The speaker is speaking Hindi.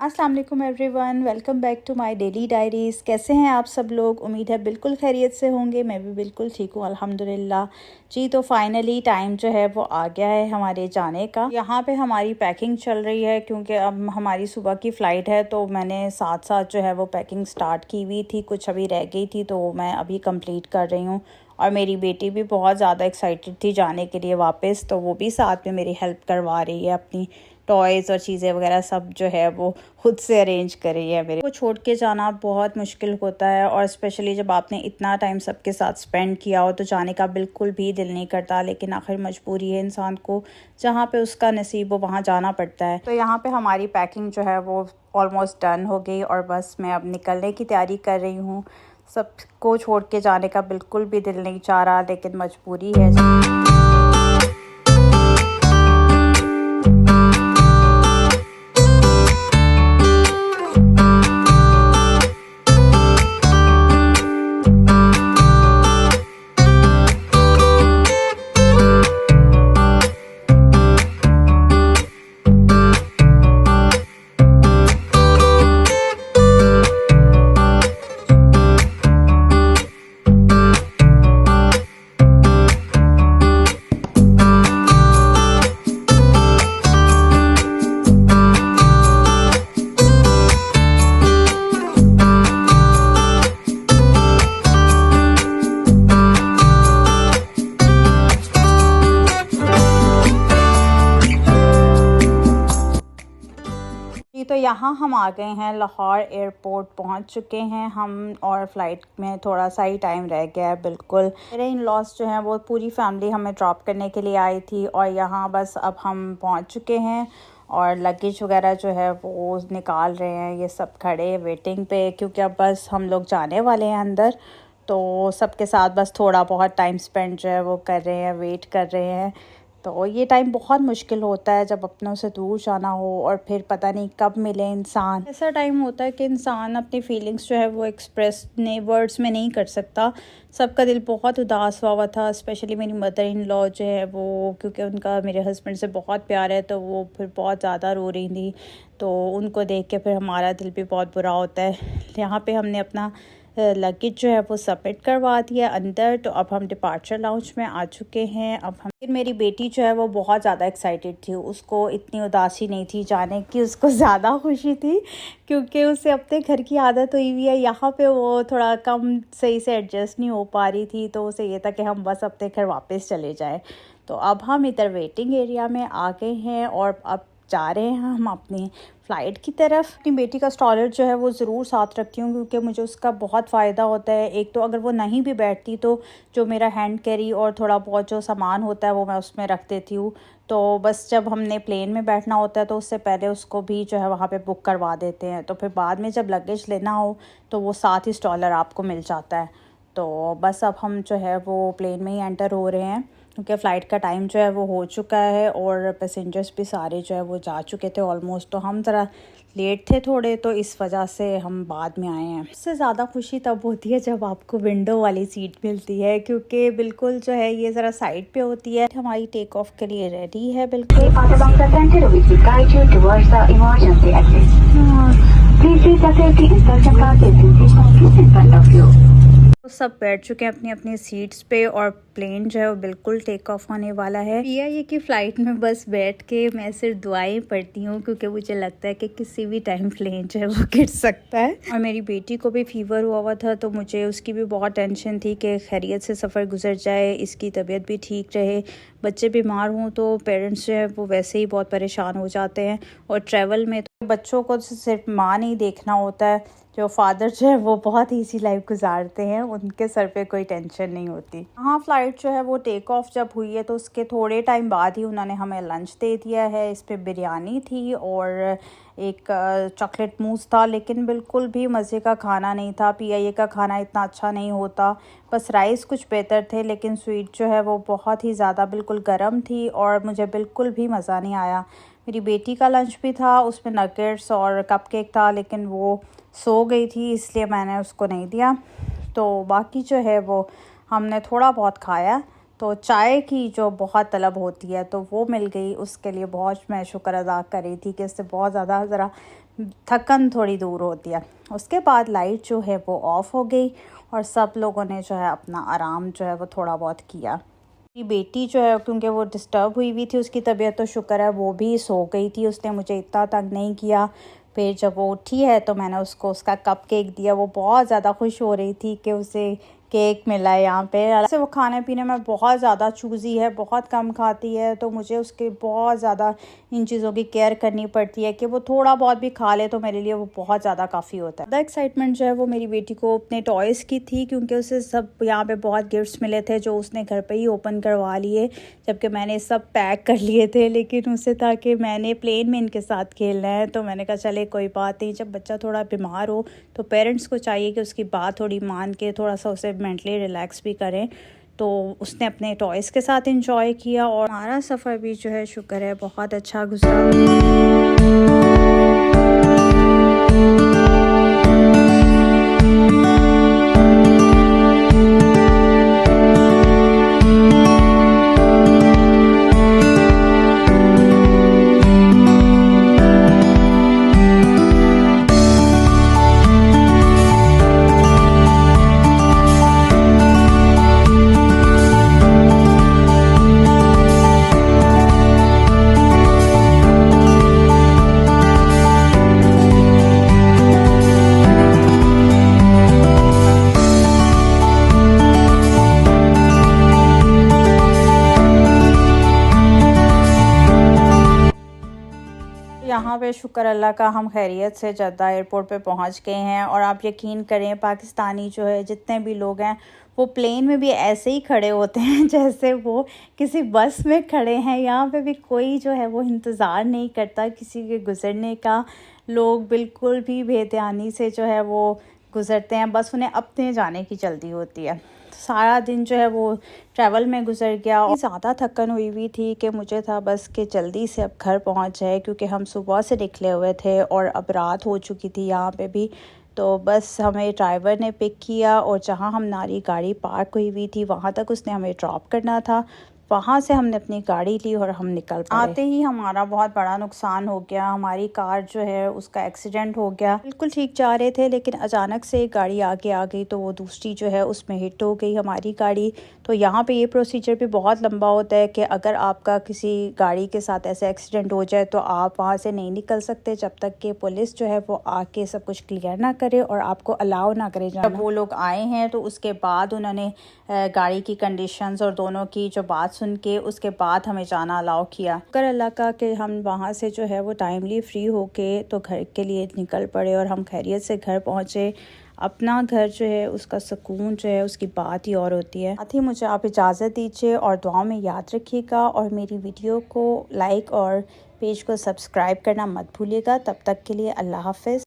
अस्सलाम वालेकुम everyone, welcome back to my daily diaries. कैसे हैं आप सब लोग? उम्मीद है बिल्कुल खैरियत से होंगे। मैं भी बिल्कुल ठीक हूँ अल्हम्दुलिल्लाह जी। तो फाइनली टाइम जो है वो आ गया है हमारे जाने का। यहाँ पे हमारी पैकिंग चल रही है क्योंकि अब हमारी सुबह की फ़्लाइट है, तो मैंने साथ साथ जो है वो पैकिंग स्टार्ट की हुई थी। कुछ अभी रह गई थी तो मैं अभी कंप्लीट कर रही हूँ। और मेरी बेटी भी बहुत ज़्यादा एक्साइटेड थी जाने के लिए वापस, तो वो भी साथ में मेरी हेल्प करवा रही है। अपनी टॉयज़ और चीज़ें वगैरह सब जो है वो खुद से अरेंज कर रही है। मेरे को छोड़ के जाना बहुत मुश्किल होता है, और स्पेशली जब आपने इतना टाइम सबके साथ स्पेंड किया हो तो जाने का बिल्कुल भी दिल नहीं करता। लेकिन आखिर मजबूरी है इंसान को, जहाँ पे उसका नसीब हो वहाँ जाना पड़ता है। तो यहाँ पे हमारी पैकिंग जो है वो ऑलमोस्ट डन हो गई, और बस मैं अब निकलने की तैयारी कर रही हूँ। सबको छोड़ के जाने का बिल्कुल भी दिल नहीं चाह रहा, लेकिन मजबूरी है। तो यहाँ हम आ गए हैं, लाहौर एयरपोर्ट पहुँच चुके हैं हम, और फ़्लाइट में थोड़ा सा ही टाइम रह गया है। बिल्कुल मेरे इन लॉस जो हैं वो पूरी फैमिली हमें ड्रॉप करने के लिए आई थी, और यहाँ बस अब हम पहुँच चुके हैं। और लगेज वगैरह जो है वो निकाल रहे हैं, ये सब खड़े वेटिंग पे, क्योंकि अब बस हम लोग जाने वाले हैं अंदर। तो सबके साथ बस थोड़ा बहुत टाइम स्पेंड जो है वो कर रहे हैं, वेट कर रहे हैं। तो ये टाइम बहुत मुश्किल होता है जब अपनों से दूर जाना हो, और फिर पता नहीं कब मिले इंसान। ऐसा टाइम होता है कि इंसान अपनी फीलिंग्स जो है वो एक्सप्रेस ने वर्ड्स में नहीं कर सकता। सबका दिल बहुत उदास हुआ था, स्पेशली मेरी मदर इन लॉ जो है वो, क्योंकि उनका मेरे हस्बैंड से बहुत प्यार है, तो वो फिर बहुत ज़्यादा रो रही थी। तो उनको देख के फिर हमारा दिल भी बहुत बुरा होता है। यहाँ पर हमने अपना लगेज जो है वो सबमिट करवा दिया अंदर। तो अब हम डिपार्चर लाउंज में आ चुके हैं। अब हम मेरी बेटी जो है वो बहुत ज़्यादा एक्साइटेड थी, उसको इतनी उदासी नहीं थी जाने की, उसको ज़्यादा खुशी थी, क्योंकि उसे अपने घर की आदत हुई हुई है। यहाँ पे वो थोड़ा कम सही से एडजस्ट नहीं हो पा रही थी, तो उसे ये था कि हम बस अपने घर वापस चले जाएँ। तो अब हम इधर वेटिंग एरिया में आ गए हैं, और अब जा रहे हैं हम अपनी फ़्लाइट की तरफ। अपनी बेटी का स्टॉलर जो है वो ज़रूर साथ रखती हूँ, क्योंकि मुझे उसका बहुत फ़ायदा होता है। एक तो अगर वो नहीं भी बैठती तो जो मेरा हैंड कैरी और थोड़ा बहुत जो सामान होता है वो मैं उसमें रख देती हूँ। तो बस जब हमने प्लेन में बैठना होता है तो उससे पहले उसको भी जो है वहाँ पे बुक करवा देते हैं, तो फिर बाद में जब लगेज लेना हो तो वो साथ ही स्टॉलर आपको मिल जाता है। तो बस अब हम जो है वो प्लेन में ही एंटर हो रहे हैं, क्योंकि फ़्लाइट का टाइम जो है वो हो चुका है, और पैसेंजर्स भी सारे जो है वो जा चुके थे ऑलमोस्ट। तो हम ज़रा लेट थे थोड़े, तो इस वजह से हम बाद में आए हैं। इससे ज़्यादा खुशी तब होती है जब आपको विंडो वाली सीट मिलती है, क्योंकि बिल्कुल जो है ये ज़रा साइड पे होती है। हमारी टेक ऑफ के लिए रेडी है बिल्कुल। तो सब बैठ चुके हैं अपनी अपनी सीट्स पे, और प्लेन जो है वो बिल्कुल टेक ऑफ होने वाला है। पीआईए की फ़्लाइट में बस बैठ के मैं सिर्फ दुआएं पढ़ती हूँ, क्योंकि मुझे लगता है कि किसी भी टाइम प्लेन जो है वो गिर सकता है। और मेरी बेटी को भी फीवर हुआ था, तो मुझे उसकी भी बहुत टेंशन थी कि खैरियत से सफ़र गुजर जाए, इसकी तबीयत भी ठीक रहे। बच्चे बीमार हों तो पेरेंट्स जो है वो वैसे ही बहुत परेशान हो जाते हैं, और ट्रैवल में तो बच्चों को सिर्फ माँ नहीं देखना होता है, जो फादर जो है वो बहुत ईजी लाइफ गुजारते हैं, उनके सर पे कोई टेंशन नहीं होती। हाँ, फ़्लाइट जो है वो टेक ऑफ जब हुई है तो उसके थोड़े टाइम बाद ही उन्होंने हमें लंच दे दिया है। इस पे बिरयानी थी और एक चॉकलेट मूस था, लेकिन बिल्कुल भी मज़े का खाना नहीं था। पीआईए का खाना इतना अच्छा नहीं होता, बस राइस कुछ बेहतर थे, लेकिन स्वीट जो है वो बहुत ही ज़्यादा बिल्कुल गर्म थी, और मुझे बिल्कुल भी मज़ा नहीं आया। मेरी बेटी का लंच भी था, उसमें नगेट्स और कपकेक था, लेकिन वो सो गई थी इसलिए मैंने उसको नहीं दिया। तो बाकी जो है वो हमने थोड़ा बहुत खाया। तो चाय की जो बहुत तलब होती है तो वो मिल गई, उसके लिए बहुत मैं शुक्र अदा कर रही थी कि इससे बहुत ज़्यादा ज़रा थकन थोड़ी दूर होती है। उसके बाद लाइट जो है वो ऑफ़ हो गई और सब लोगों ने जो है अपना आराम जो है वो थोड़ा बहुत किया। मेरी बेटी जो है क्योंकि वो डिस्टर्ब हुई थी उसकी तबीयत, तो शुक्र है वो भी सो गई थी, उसने मुझे इतना तंग नहीं किया। फिर जब वो उठी है तो मैंने उसको उसका कप केक दिया। वो बहुत ज़्यादा खुश हो रही थी कि उसे केक मिला है यहाँ पे। वैसे वो खाने पीने में बहुत ज़्यादा चूज़ी है, बहुत कम खाती है, तो मुझे उसके बहुत ज़्यादा इन चीज़ों की केयर करनी पड़ती है कि वो थोड़ा बहुत भी खा ले तो मेरे लिए वो बहुत ज़्यादा काफ़ी होता है। ज़्यादा एक्साइटमेंट जो है वो मेरी बेटी को अपने टॉयज़ की थी क्योंकि उसे सब यहाँ पे बहुत गिफ्ट्स मिले थे जो उसने घर पे ही ओपन करवा लिए, जबकि मैंने सब पैक कर लिए थे। लेकिन उसे था कि मैंने प्लेन में इनके साथ खेलना है, तो मैंने कहा चले कोई बात नहीं, जब बच्चा थोड़ा बीमार हो तो पेरेंट्स को चाहिए कि उसकी बात थोड़ी मान के थोड़ा सा उसे मेंटली रिलैक्स भी करें। तो उसने अपने टॉयज़ के साथ एंजॉय किया और हमारा सफ़र भी जो है शुक्र है बहुत अच्छा गुजरा। यहाँ पे शुक्र अल्लाह का हम खैरियत से जद्दा एयरपोर्ट पे पहुँच गए हैं। और आप यकीन करें पाकिस्तानी जो है जितने भी लोग हैं वो प्लेन में भी ऐसे ही खड़े होते हैं जैसे वो किसी बस में खड़े हैं। यहाँ पे भी कोई जो है वो इंतज़ार नहीं करता किसी के गुज़रने का। लोग बिल्कुल भी बेध्यानी से जो है वो गुज़रते हैं, बस उन्हें अपने जाने की जल्दी होती है। सारा दिन जो है वो ट्रैवल में गुजर गया और ज़्यादा थकन हुई थी कि मुझे था बस कि जल्दी से अब घर पहुंच जाए क्योंकि हम सुबह से निकले हुए थे और अब रात हो चुकी थी यहाँ पे भी। तो बस हमें ड्राइवर ने पिक किया और जहाँ हमारी गाड़ी पार्क हुई थी वहाँ तक उसने हमें ड्रॉप करना था। वहाँ से हमने अपनी गाड़ी ली और हम निकल पड़े। आते ही हमारा बहुत बड़ा नुकसान हो गया, हमारी कार जो है उसका एक्सीडेंट हो गया। बिल्कुल ठीक जा रहे थे लेकिन अचानक से एक गाड़ी आगे आ गई तो वो दूसरी जो है उसमें हिट हो गई हमारी गाड़ी। तो यहाँ पे ये प्रोसीजर भी बहुत लंबा होता है कि अगर आपका किसी गाड़ी के साथ ऐसे एक्सीडेंट हो जाए तो आप वहाँ से नहीं निकल सकते जब तक कि पुलिस जो है वो आके सब कुछ क्लियर ना करे और आपको अलाउ ना करे जाना। जब वो लोग आए हैं तो उसके बाद उन्होंने गाड़ी की कंडीशंस और दोनों की जो बात सुन के उसके बाद हमें जाना अलाउ किया। शुक्र अल्लाह का कि हम वहाँ से जो है वो टाइमली फ्री होके तो घर के लिए निकल पड़े और हम खैरियत से घर पहुँचे। अपना घर जो है उसका सुकून जो है उसकी बात ही और होती है। साथ ही मुझे आप इजाज़त दीजिए और दुआ में याद रखिएगा और मेरी वीडियो को लाइक और पेज को सब्सक्राइब करना मत भूलिएगा। तब तक के लिए अल्लाह हाफ़िज़।